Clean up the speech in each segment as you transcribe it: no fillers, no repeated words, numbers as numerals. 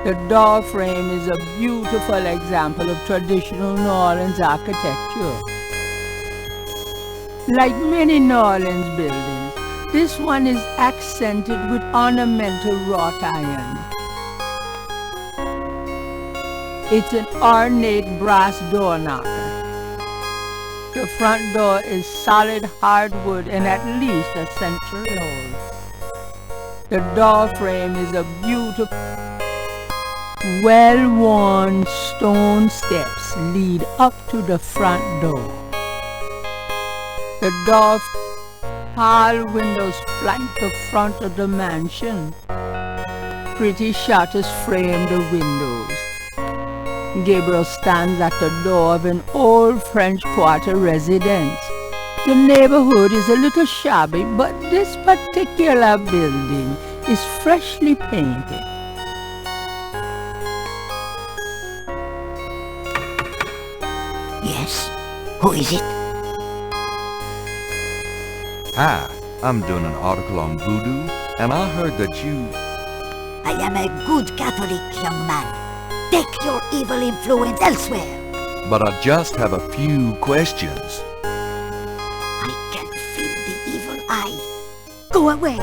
The door frame is a beautiful example of traditional New Orleans architecture. Like many New Orleans buildings, this one is accented with ornamental wrought iron. It's an ornate brass door knocker. The front door is solid hardwood and at least a century old. The door frame is a beautiful, well-worn stone steps lead up to the front door. The door tall windows flank the front of the mansion. Pretty shutters frame the windows. Gabriel stands at the door of an old French Quarter residence. The neighborhood is a little shabby, but this particular building is freshly painted. Yes? Who is it? Hi, I'm doing an article on voodoo, and I heard that you... I am a good Catholic, young man. Take your evil influence elsewhere. But I just have a few questions. I can feel the evil eye. Go away.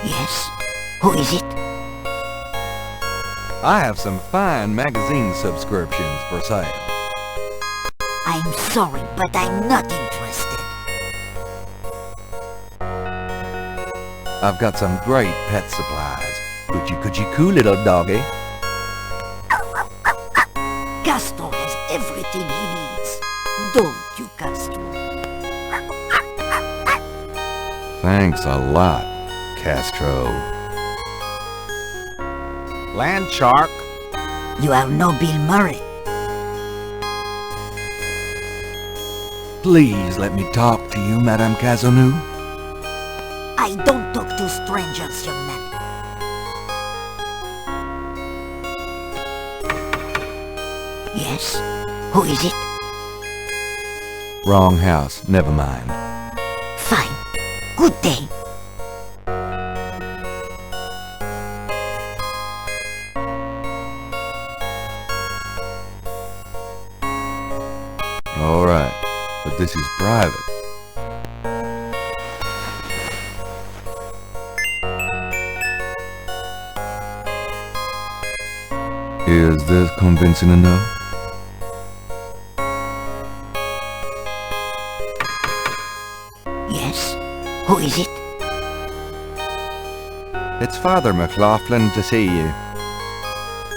Yes? Who is it? I have some fine magazine subscriptions for sale. I'm sorry, but I'm not interested. I've got some great pet supplies. Could you cool little doggy? Castro has everything he needs. Don't you, Castro? Thanks a lot, Castro. Land shark. You are no Bill Murray. Please let me talk to you, Madame Cazaunoux. I don't talk to strangers, young man. Yes? Who is it? Wrong house, never mind. Fine. Good day. All right, but this is private. Is this convincing enough? Yes? Who is it? It's Father McLaughlin to see you.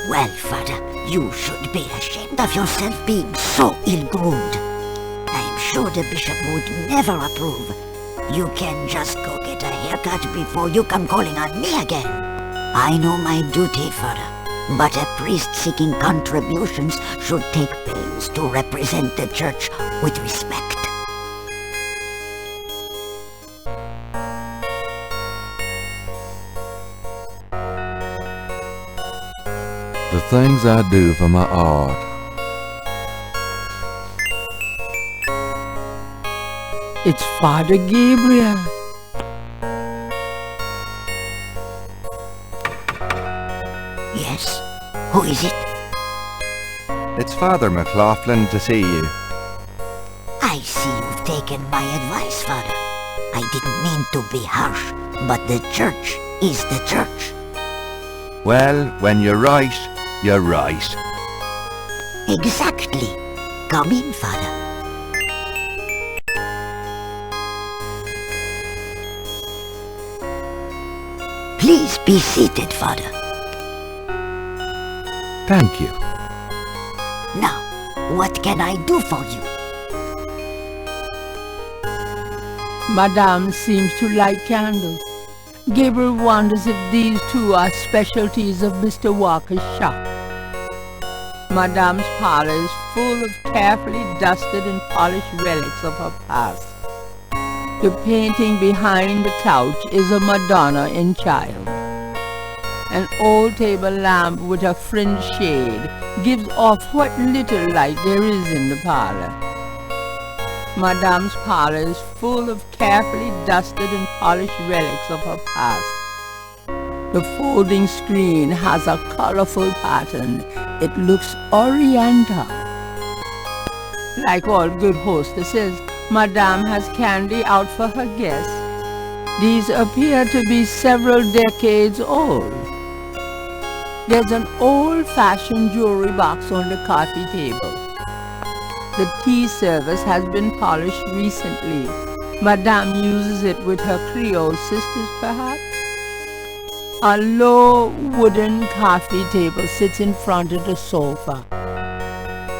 Well, Father, you should be ashamed of yourself being so ill-groomed. I'm sure the bishop would never approve. You can just go get a haircut before you come calling on me again. I know my duty, Father, but a priest seeking contributions should take pains to represent the church with respect. The things I do for my art. It's Father Gabriel. Yes? Who is it? It's Father McLaughlin to see you. I see you've taken my advice, Father. I didn't mean to be harsh, but the church is the church. Well, when you're right, you're right. Exactly. Come in, Father. Please be seated, Father. Thank you. Now, what can I do for you? Madame seems to like candles. Gabriel wonders if these two are specialties of Mr. Walker's shop. Madame's parlor is full of carefully dusted and polished relics of her past. The painting behind the couch is a Madonna in child. An old table lamp with a fringed shade gives off what little light there is in the parlor. Madame's parlor is full of carefully dusted and polished relics of her past. The folding screen has a colorful pattern. It looks oriental. Like all good hostesses, Madame has candy out for her guests. These appear to be several decades old. There's an old-fashioned jewelry box on the coffee table. The tea service has been polished recently. Madame uses it with her Creole sisters, perhaps? A low wooden coffee table sits in front of the sofa.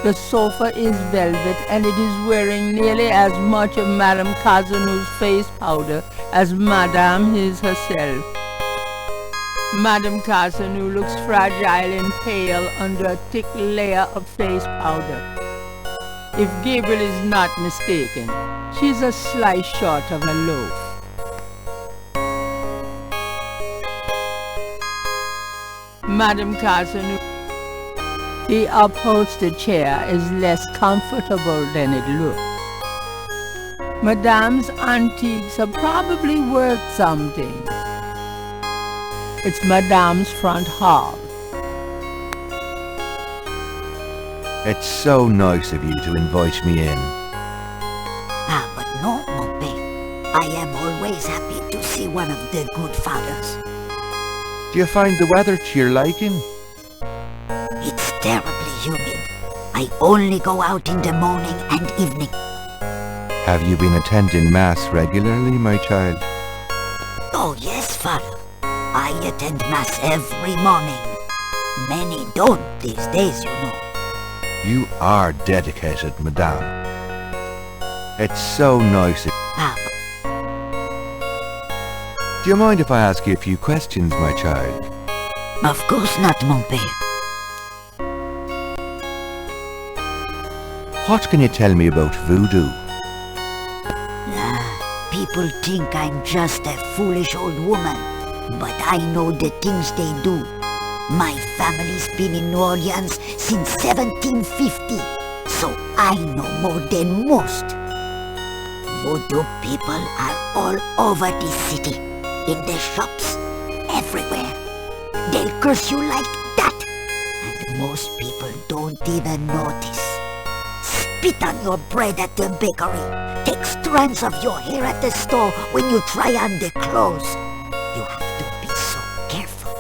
The sofa is velvet and it is wearing nearly as much of Madame Cazaunoux's face powder as Madame is herself. Madame Cazaunoux looks fragile and pale under a thick layer of face powder. If Gabriel is not mistaken, she's a slice short of a loaf. Madame Cazaunoux, the upholstered chair is less comfortable than it looks. Madame's antiques are probably worth something. It's Madame's front hall. It's so nice of you to invite me in. Ah, but no, mon père. I am always happy to see one of the good fathers. Do you find the weather to your liking? It's terribly humid. I only go out in the morning and evening. Have you been attending Mass regularly, my child? Oh, yes, father. I attend Mass every morning. Many don't these days, you know. You are dedicated, Madame. It's so nice. Ah, Do you mind if I ask you a few questions, my child? of course not, mon père. What can you tell me about voodoo? People think I'm just a foolish old woman, but I know the things they do. My family's been in New Orleans since 1750, so I know more than most. Voodoo people are all over this city, in the shops, everywhere. They'll curse you like that, and most people don't even notice. Spit on your bread at the bakery. Take strands of your hair at the store when you try on the clothes. You have to be so careful.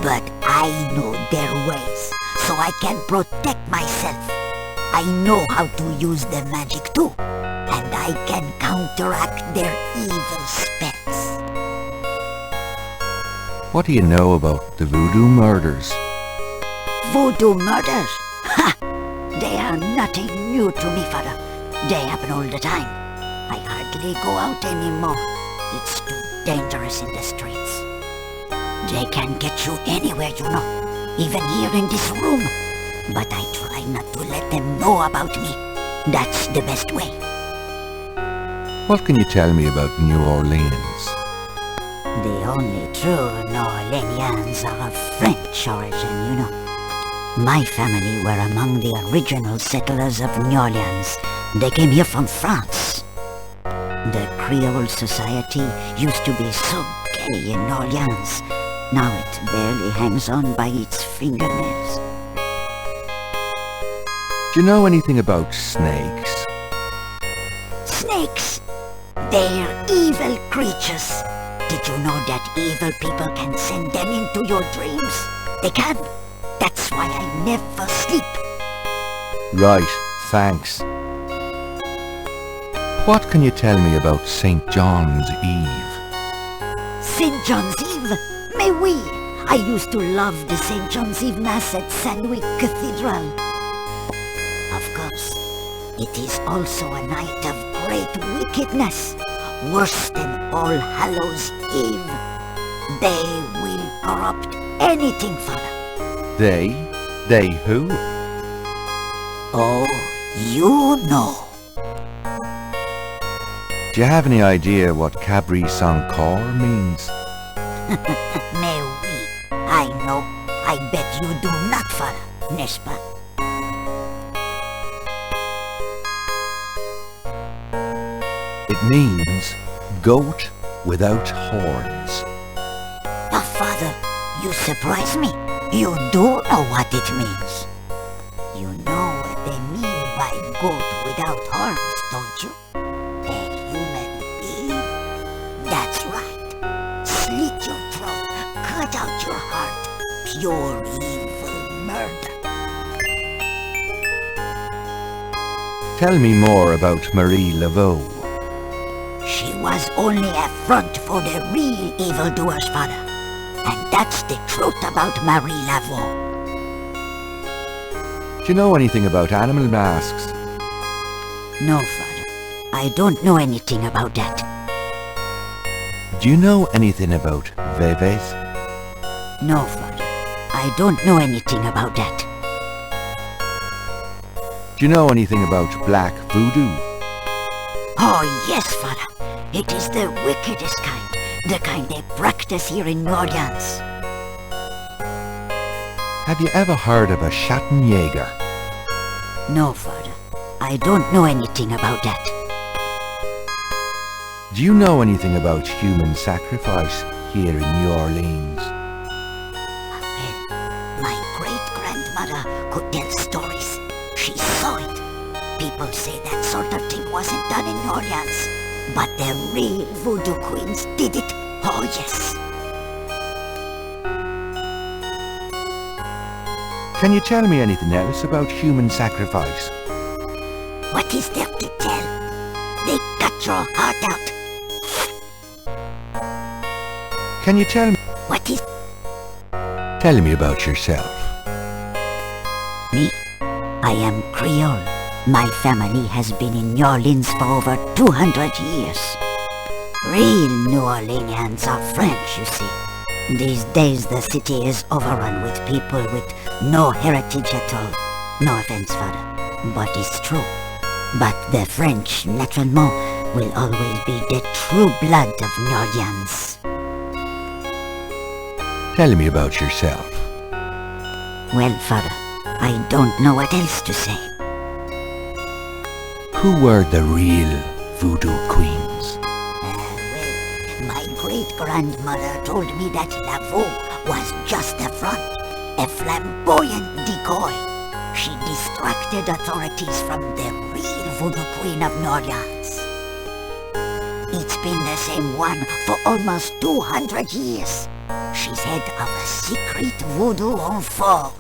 But I know their ways, so I can protect myself. I know how to use the magic too, and I can counteract their evil spells. What do you know about the voodoo murders? Voodoo murders? Ha! They are nothing new to me, father. They happen all the time. I hardly go out anymore. It's too dangerous in the streets. They can get you anywhere, you know. Even here in this room. But I try not to let them know about me. That's the best way. What can you tell me about New Orleans? The only true New Orleanians are of French origin, you know. My family were among the original settlers of New Orleans. They came here from France. The Creole society used to be so gay in New Orleans. Now it barely hangs on by its fingernails. Do you know anything about snakes? Snakes! They're evil creatures. Did you know that evil people can send them into your dreams? They can. That's why I never sleep. Right, thanks. What can you tell me about St. John's Eve? St. John's Eve? Mais oui! I used to love the St. John's Eve Mass at St. Louis Cathedral. Of course, it is also a night of great wickedness, worse than All Hallows Eve. They will corrupt anything, Father. They? They who? Oh, you know. Do you have any idea what Cabri Sankor means? Mais oui, I know. I bet you do not, father, n'est-ce pas? It means goat without horns. Oh, father, you surprise me. You do know what it means. You know what they mean by goat without horns, don't you? A human being? That's right. Slit your throat, cut out your heart. Pure evil murder. Tell me more about Marie Laveau. She was only a front for the real evildoers, father. And that's the truth about Marie Laveau. Do you know anything about animal masks? No, father. I don't know anything about that. Do you know anything about veves? No, father. I don't know anything about that. Do you know anything about black voodoo? Oh, yes, father. It is the wickedest kind. The kind they practice here in New Orleans. Have you ever heard of a Schattenjäger? No, father. I don't know anything about that. Do you know anything about human sacrifice here in New Orleans? Well, my great-grandmother could tell stories. She saw it. People say that sort of thing wasn't done in New Orleans. But the real voodoo queens did it. Oh, yes. Can you tell me anything else about human sacrifice? What is there to tell? They cut your heart out. Can you tell me? What is... Tell me about yourself. Me? I am Creole. My family has been in New Orleans for over 200 years. Real New Orleanians are French, you see. These days the city is overrun with people with no heritage at all. No offense, father, but it's true. But the French, naturellement, will always be the true blood of New Orleans. Tell me about yourself. Well, father, I don't know what else to say. Who were the real voodoo queens? Well, my great-grandmother told me that Laveau was just a front, a flamboyant decoy. She distracted authorities from the real voodoo queen of New Orleans. It's been the same one for almost 200 years. She's head of a secret voodoo enfant.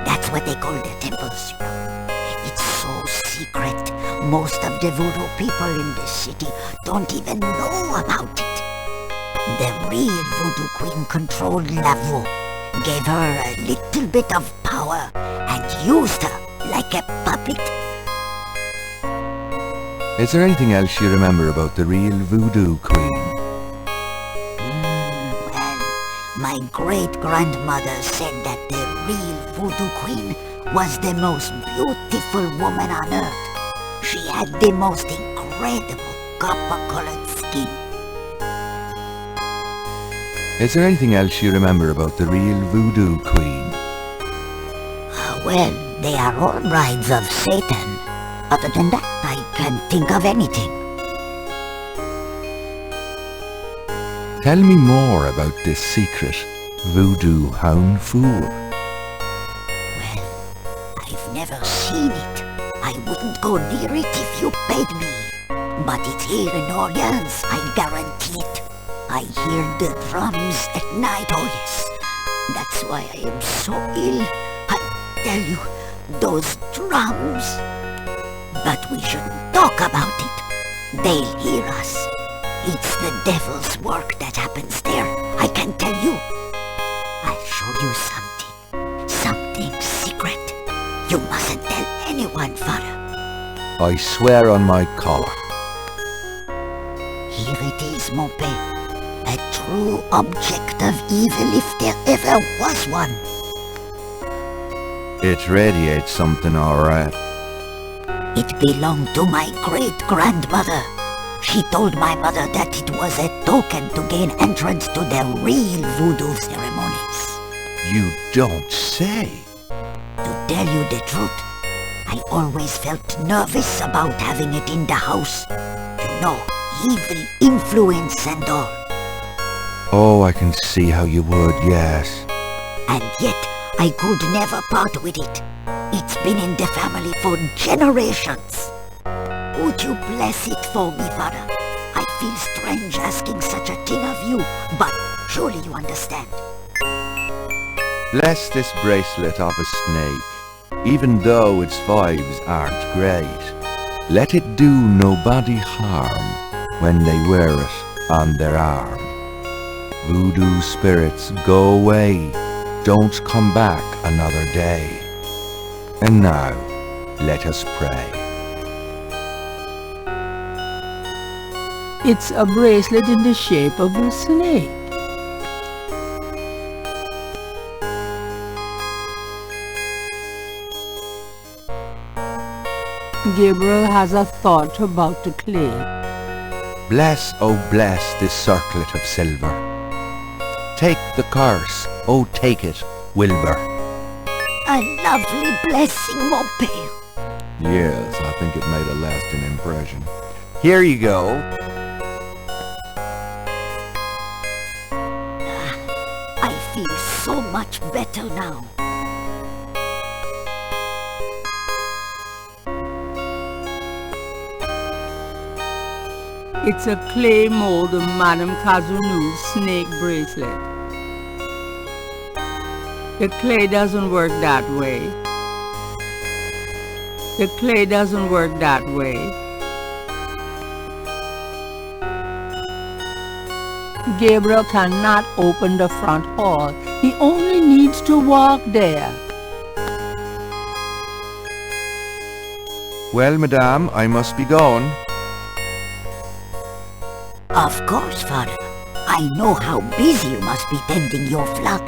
That's what they call the temples, you know. It's so secret. Most of the voodoo people in the city don't even know about it. The real voodoo queen controlled Laveau, gave her a little bit of power, and used her like a puppet. Is there anything else you remember about the real voodoo queen? Well, my great-grandmother said that the real voodoo queen was the most beautiful woman on earth. She had the most incredible copper-colored skin. Is there anything else you remember about the real voodoo queen? Well, they are all brides of Satan. Other than that, I can't think of anything. Tell me more about this secret voodoo hound fool. Well, I've never seen it. I wouldn't go near it if you paid me. But it's here in Orleans, I guarantee it. I hear the drums at night, oh yes. That's why I am so ill. I tell you, those drums. But we shouldn't talk about it. They'll hear us. It's the devil's work that happens there, I can tell you. I'll show you something. Something secret. You mustn't tell anyone, father. I swear on my collar. Here it is, mon père. A true object of evil if there ever was one. It radiates something, all right. It belonged to my great-grandmother. She told my mother that it was a token to gain entrance to the real voodoo ceremonies. You don't say. To tell you the truth, I always felt nervous about having it in the house. You know, evil influence and all. Oh, I can see how you would, yes. And yet, I could never part with it. It's been in the family for generations. Would you bless it for me, Father? I feel strange asking such a thing of you, but surely you understand. Bless this bracelet of a snake, even though its vibes aren't great. Let it do nobody harm when they wear it on their arm. Voodoo spirits, go away, don't come back another day. And now, let us pray. It's a bracelet in the shape of a snake. Gabriel has a thought about the clay. Bless, oh bless this circlet of silver. Take the curse, oh take it, Wilbur. A lovely blessing, mon père. Yes, I think it made a lasting impression. Here you go. I feel so much better now. It's a clay mold of Madame Cazaunoux' snake bracelet. The clay doesn't work that way. The clay doesn't work that way. Gabriel cannot open the front hall. He only needs to walk there. Well, madame, I must be going. Of course, Father. I know how busy you must be tending your flock.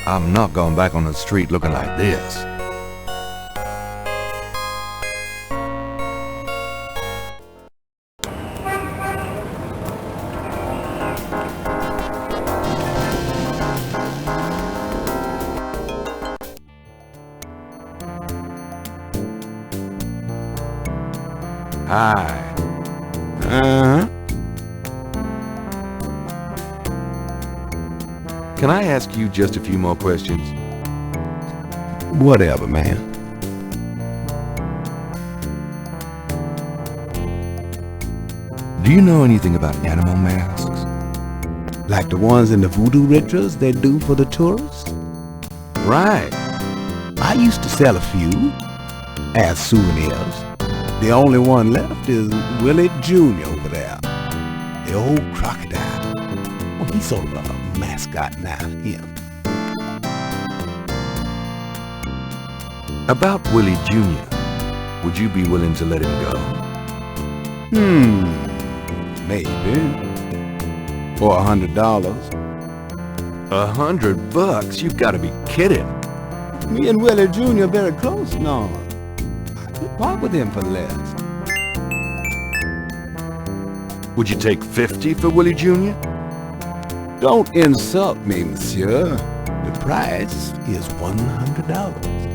I'm not going back on the street looking like this. Hi. Can I ask you just a few more questions? Whatever, man. Do you know anything about animal masks? Like the ones in the voodoo rituals they do for the tourists? Right. I used to sell a few as souvenirs. The only one left is Willie Jr. over there. The old crocodile. Well, he's sort of a mascot now, him. About Willie Jr., would you be willing to let him go? Maybe. For $100. $100? You've got to be kidding. Me and Willie Jr. are very close now. I could part with him for less. Would you take 50 for Willie Jr.? Don't insult me, monsieur. The price is $100.